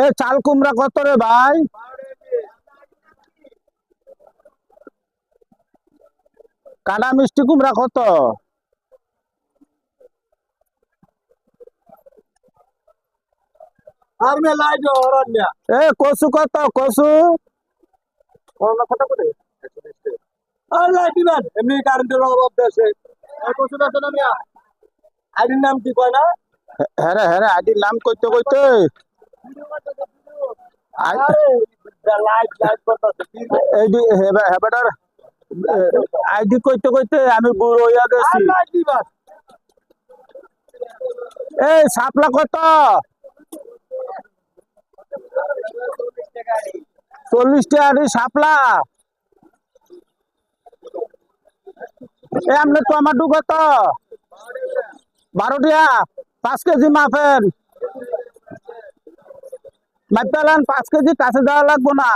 এ চাল কুমড়া কত রে ভাই? কাটা মিষ্টি কুমড়া কত? আর মে লাই দো অরণ্য এ কচু কত কচু? করোনা কত করে আর লাই দিবেন এমনি কারেন্টের অভাব দেশে আর কত আছে না মিয়া আইডির নাম কি কয় না হ্যাঁ হ্যাঁ আদির নাম কইতে কইতে আরে লাইট লাইট করতেছে কি এইডি হেবেটার আইডি কইতে কইতে আমি বুড়ো হইয়া আর গেছি। লাই দিবেন এই শাপলা কত? 40 টাকা আদি শাপলা। এ আপনি টমেটো কত? 12 টাকা। 5 কেজি মাপেন, মাপেলেন 5 কেজি কাছে দেওয়া লাগবো না।